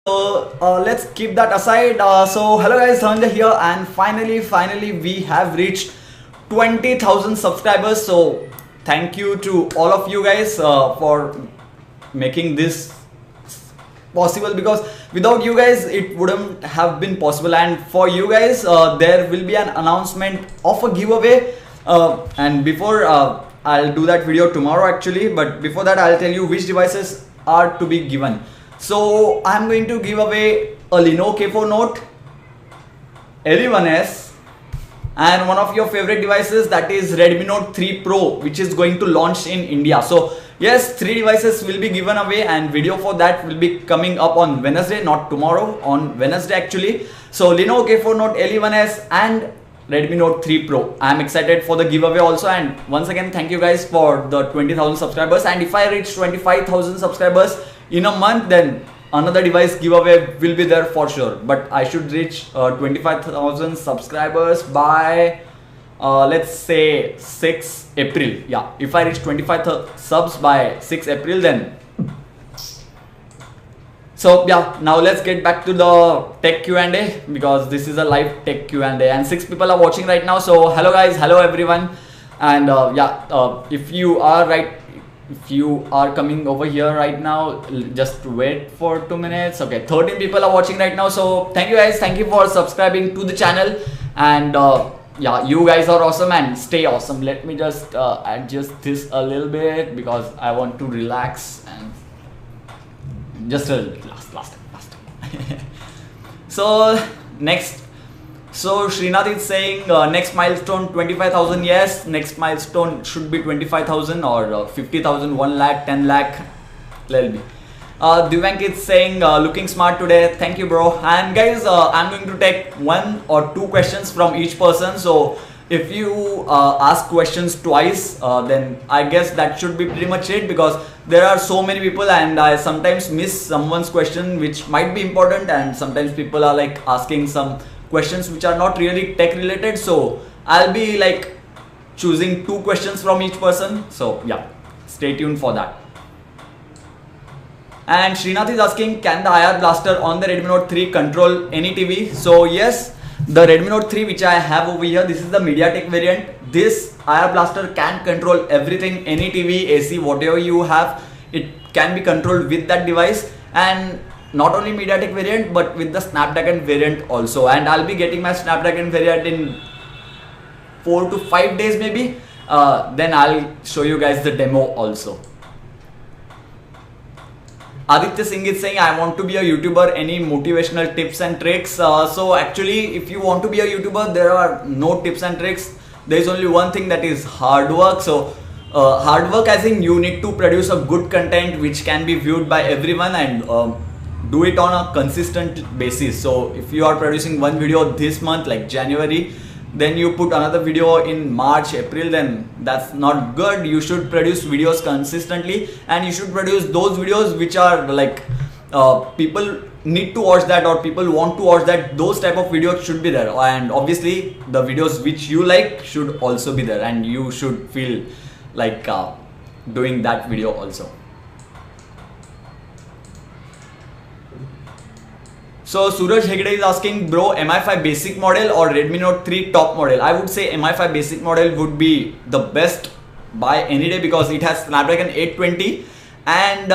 So let's keep that aside. So hello guys, Dhananjay here, and finally we have reached 20,000 subscribers. So thank you to all of you guys for making this possible, because without you guys it wouldn't have been possible. And for you guys there will be an announcement of a giveaway, and before I'll do that video tomorrow actually, but before that I'll tell you which devices are to be given. So I'm going to give away a Lenovo K4 Note, LE1S, and one of your favorite devices, that is Redmi Note 3 Pro, which is going to launch in India. So yes, 3 devices will be given away, and video for that will be coming up on Wednesday, not tomorrow, on Wednesday actually. So Lenovo K4 Note, LE1S and Redmi Note 3 Pro. I am excited for the giveaway also, and once again thank you guys for the 20,000 subscribers. And if I reach 25,000 subscribers in a month, then another device giveaway will be there for sure. But I should reach 25,000 subscribers by let's say 6 April. Yeah, if I reach 25 subs by 6 April, then so yeah, now let's get back to the tech Q&A, because this is a live tech Q&A and 6 people are watching right now. So hello guys, hello everyone. And if you are coming over here right now, just wait for 2 minutes. Okay, 13 people are watching right now. So thank you guys, thank you for subscribing to the channel. And yeah, you guys are awesome and stay awesome. Let me just adjust this a little bit, because I want to relax and just a last time. So next, so Srinath is saying next milestone 25,000. Yes, next milestone should be 25,000 or 50,000, 1 lakh, 10 lakh, let me. Divank is saying looking smart today. Thank you bro. And guys, I'm going to take 1 or 2 questions from each person. So if you ask questions twice, then I guess that should be pretty much it, because there are so many people and I sometimes miss someone's question which might be important, and sometimes people are like asking some questions which are not really tech related. So I'll be like choosing 2 questions from each person. So yeah, stay tuned for that. And Srinath is asking, can the IR blaster on the Redmi Note 3 control any TV? So yes, the Redmi Note 3 which I have over here, this is the MediaTek variant. This IR blaster can control everything, any TV, AC, whatever you have, it can be controlled with that device. And not only MediaTek variant, but with the Snapdragon variant also. And I'll be getting my Snapdragon variant in 4 to 5 days maybe. Then I'll show you guys the demo also. Aditya Singh is saying, I want to be a YouTuber, any motivational tips and tricks? So actually, if you want to be a YouTuber, there are no tips and tricks. There is only one thing, that is hard work. So hard work as in you need to produce a good content which can be viewed by everyone, and do it on a consistent basis. So if you are producing one video this month, like January, then you put another video in March, April, then that's not good. You should produce videos consistently, and you should produce those videos which are like people need to watch that, or people want to watch that. Those type of videos should be there, and obviously the videos which you like should also be there, and you should feel like doing that video also. So Suraj Hegde is asking, bro, MI5 basic model or Redmi Note 3 top model? I would say MI5 basic model would be the best by any day, because it has Snapdragon 820 and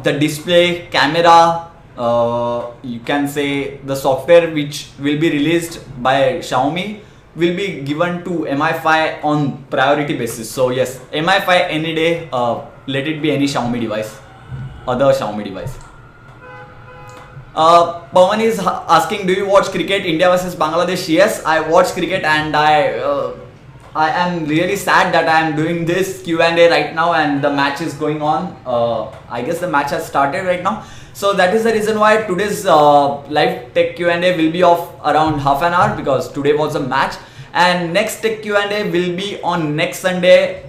the display, camera, you can say the software which will be released by Xiaomi will be given to MI5 on priority basis. So yes, MI5 any day, let it be any Xiaomi device, other Xiaomi device. Pawan is asking, do you watch cricket, India versus Bangladesh? Yes, I watch cricket, and I am really sad that I am doing this Q&A right now and the match is going on. I guess the match has started right now. So that is the reason why today's live tech Q&A will be of around half an hour, because today was a match, and next tech Q&A will be on next Sunday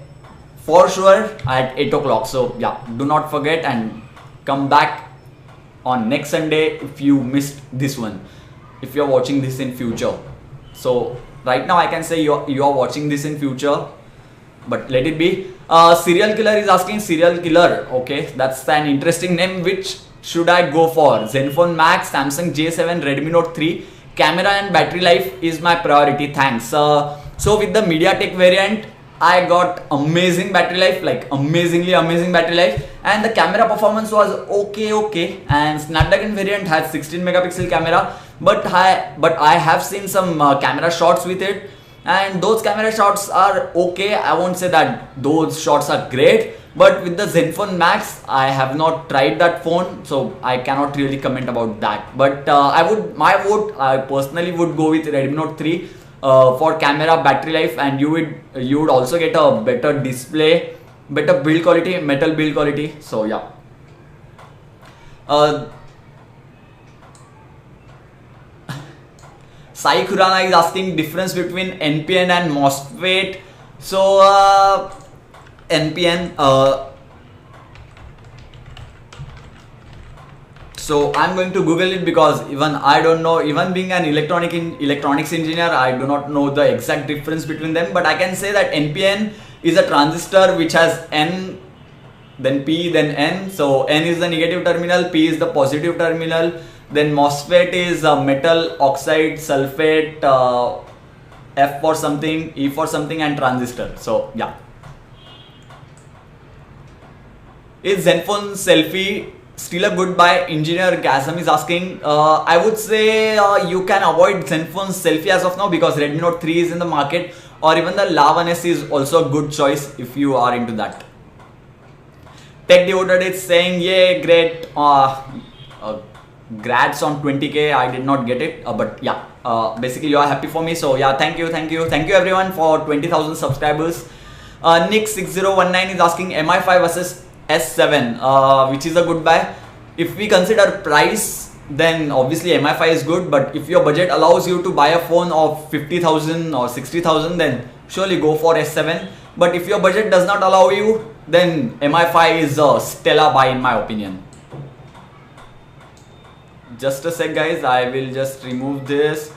for sure at 8 o'clock. So yeah, do not forget and come back on next Sunday if you missed this one, if you're watching this in future. So right now I can say you are watching this in future, but let it be. Serial Killer is asking, serial killer, okay, that's an interesting name which should I go for? Zenfone Max, Samsung J7, Redmi Note 3. Camera and battery life is my priority. Thanks. So with the MediaTek variant, I got amazing battery life, like amazingly amazing battery life, and the camera performance was okay. And Snapdragon variant has 16 megapixel camera, but I have seen some camera shots with it, and those camera shots are okay. I won't say that those shots are great, but with the Zenfone Max, I have not tried that phone, so I cannot really comment about that. But I personally would go with Redmi Note 3 for camera, battery life, and you would also get a better display, better build quality, metal build quality. So yeah. Sai Khurana is asking difference between NPN and MOSFET. So NPN. So I'm going to Google it because even I don't know. Even being an electronics engineer, I do not know the exact difference between them. But I can say that NPN is a transistor which has N, then P, then N. So N is the negative terminal, P is the positive terminal. Then MOSFET is metal oxide sulfate, F for something, E for something, and transistor. So yeah. Is Zenfone selfie still a good buy? Engineer Gasam is asking. I would say you can avoid Zenfone selfie as of now because Redmi Note 3 is in the market, or even the La1S is also a good choice if you are into that. Tech Devoted is saying, yeah, great. Grats on 20k. I did not get it, but yeah, basically you are happy for me. So yeah, thank you everyone for 20,000 subscribers. Nick 6019 is asking MI5 versus S7, which is a good buy. If we consider price, then obviously MI5 is good, but if your budget allows you to buy a phone of 50,000 or 60,000, then surely go for S7. But if your budget does not allow you, then MI5 is a stellar buy in my opinion. Just a sec guys, I will just remove this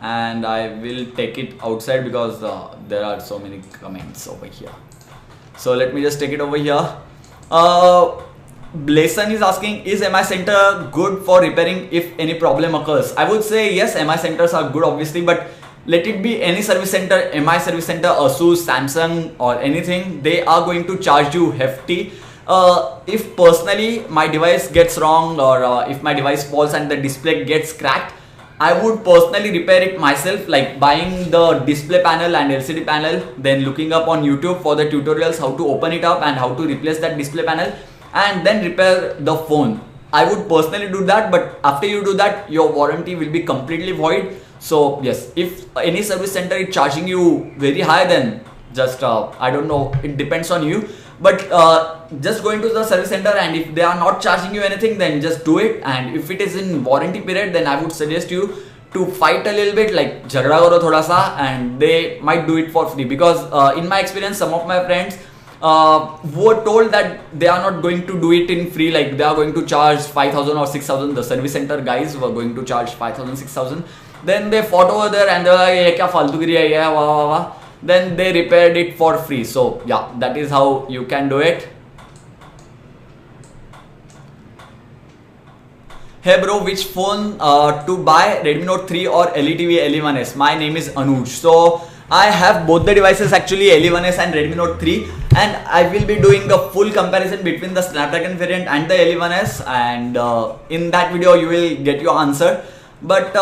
and I will take it outside because there are so many comments over here. So let me just take it over here. Blason is asking, is MI Center good for repairing if any problem occurs? I would say yes, MI centers are good obviously, but let it be any service center, MI service center, Asus, Samsung or anything, they are going to charge you hefty. If personally my device gets wrong, or if my device falls and the display gets cracked, I would personally repair it myself, like buying the display panel and LCD panel, then looking up on YouTube for the tutorials how to open it up and how to replace that display panel, and then repair the phone. I would personally do that, but after you do that, your warranty will be completely void. So yes, if any service center is charging you very high, then just I don't know, it depends on you. But just going to the service center, and if they are not charging you anything, then just do it. And if it is in warranty period, then I would suggest you to fight a little bit, like jhagda karo thoda sa, and they might do it for free. Because in my experience, some of my friends were told that they are not going to do it in free, like they are going to charge 5,000 or 6,000. The service center guys were going to charge 5,000, 6,000. Then they fought over there and they were like, ye kya faltugiri hai, ye wah wah wah. Then they repaired it for free. So yeah, that is how you can do it. Hey bro, which phone to buy, Redmi Note 3 or LETV LE1S? My name is Anuj. So I have both the devices actually, LE1S and Redmi Note 3, and I will be doing a full comparison between the Snapdragon variant and the LE1S, and in that video you will get your answer. But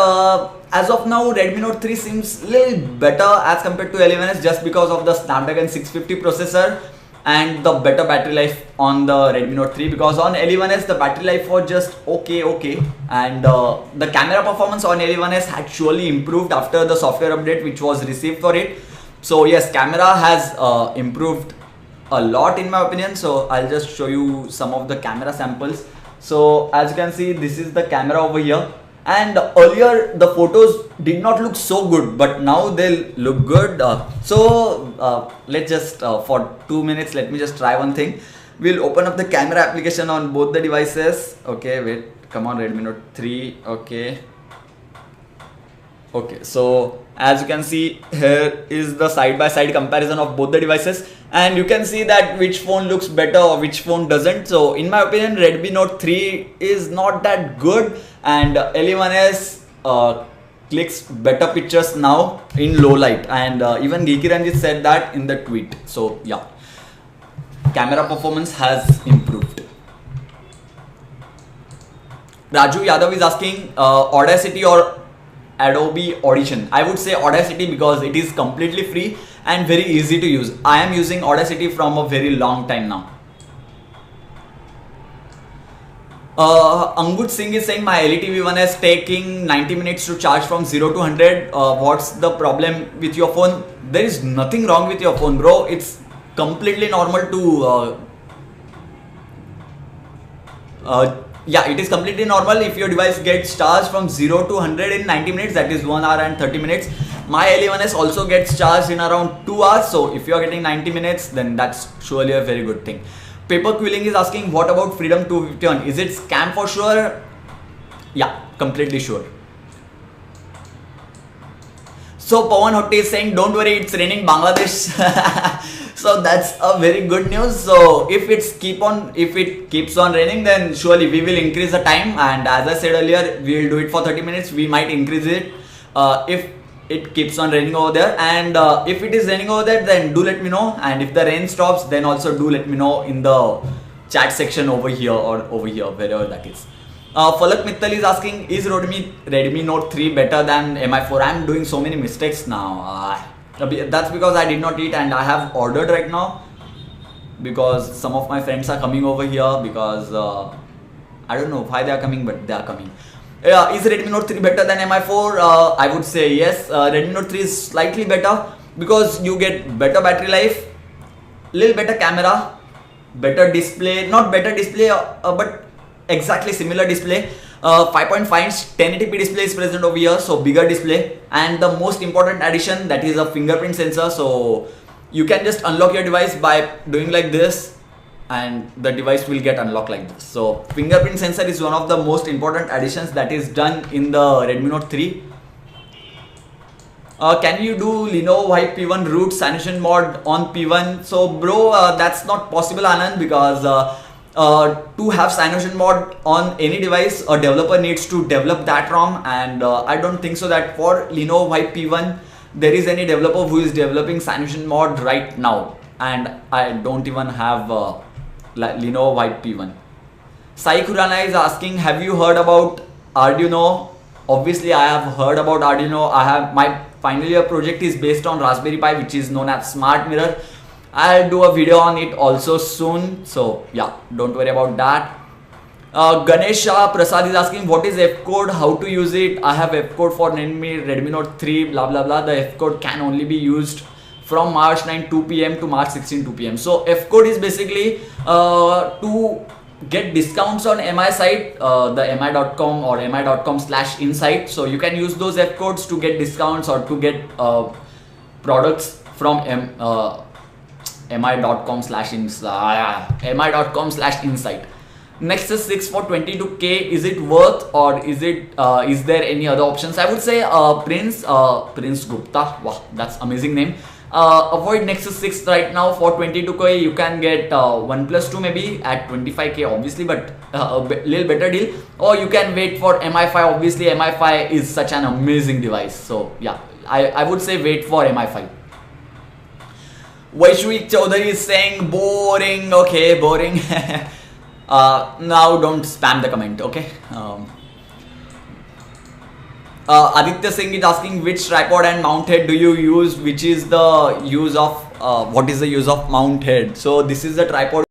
as of now, Redmi Note 3 seems a little better as compared to LE1S, just because of the Snapdragon 650 processor and the better battery life on the Redmi Note 3. Because on LE1S the battery life was just okay, and the camera performance on LE1S had surely improved after the software update which was received for it. So yes, camera has improved a lot in my opinion. So I'll just show you some of the camera samples. So as you can see, this is the camera over here. And earlier the photos did not look so good, but now they look good. Let's just for 2 minutes, let me just try one thing. We'll open up the camera application on both the devices. Okay, wait, come on, Redmi Note 3. Okay, so as you can see, here is the side-by-side comparison of both the devices. and you can see that which phone looks better or which phone doesn't. So in my opinion, Redmi Note 3 is not that good, and LE1S clicks better pictures now in low light, and even Geeky Ranjit said that in the tweet. So yeah, camera performance has improved. Raju Yadav is asking Audacity or Adobe Audition. I would say Audacity because it is completely free and very easy to use. I am using Audacity from a very long time now. Angud Singh is saying my LE TV1 is taking 90 minutes to charge from 0 to 100. What's the problem with your phone? There is nothing wrong with your phone, bro. It's completely normal to yeah, it is completely normal if your device gets charged from 0 to 100 in 90 minutes, that is 1 hour and 30 minutes. My LE1S also gets charged in around 2 hours, so if you are getting 90 minutes, then that's surely a very good thing. Paper Quilling is asking, what about Freedom 251? Is it scam for sure? Yeah, completely sure. So Pawan Hotti is saying, don't worry, it's raining Bangladesh. So that's a very good news. So if it keeps on raining, then surely we will increase the time, and as I said earlier, we will do it for 30 minutes. We might increase it if it keeps on raining over there, and if it is raining over there, then do let me know, and if the rain stops, then also do let me know in the chat section over here or over here, wherever that is. Falak Mittal is asking, is Redmi Note 3 better than MI4? I am doing so many mistakes now. That's because I did not eat and I have ordered right now, because some of my friends are coming over here, because I don't know why they are coming, but they are coming. Is Redmi Note 3 better than MI4? I would say yes. Redmi Note 3 is slightly better because you get better battery life, little better camera, better display, not better display, but exactly similar display. 5.5 inch 1080p display is present over here, so bigger display, and the most important addition, that is a fingerprint sensor. So you can just unlock your device by doing like this, and the device will get unlocked like this. So fingerprint sensor is one of the most important additions that is done in the Redmi Note 3. Can you do Lenovo Hype P1 root Cyanogen mod on P1? So bro, that's not possible, Anand, because to have Cyanogen mod on any device, a developer needs to develop that ROM, and I don't think so that for Lenovo Hype P1 there is any developer who is developing Cyanogen mod right now, and I don't even have Lenovo Hype P1. Sai Khurana is asking, have you heard about Arduino? Obviously I have heard about Arduino. I have my final year project is based on Raspberry Pi, which is known as Smart Mirror. I'll do a video on it also soon, so yeah, don't worry about that. Ganesh Prasad is asking, what is F-code, how to use it? I have F-code for Redmi Note 3, blah blah blah. The F-code can only be used from March 9 2 p.m. to March 16 2 p.m. So F-code is basically to get discounts on MI site, the mi.com or mi.com/insight. So you can use those F-codes to get discounts or to get products from mi.com/insight. Nexus 6 for 22k, is it worth, or is there any other options? I would say Prince Gupta, wow, that's amazing name. Avoid Nexus 6 right now. For 22k you can get OnePlus 2 maybe at 25k obviously, but a little better deal, or you can wait for MI5. Obviously MI5 is such an amazing device, so yeah, I would say wait for MI5. Vaishwik Chaudhary is saying boring. Okay, boring. Now don't spam the comment, okay? Aditya Singh is asking, which tripod and mount head do you use? Which is the use of what is the use of mount head? So this is the tripod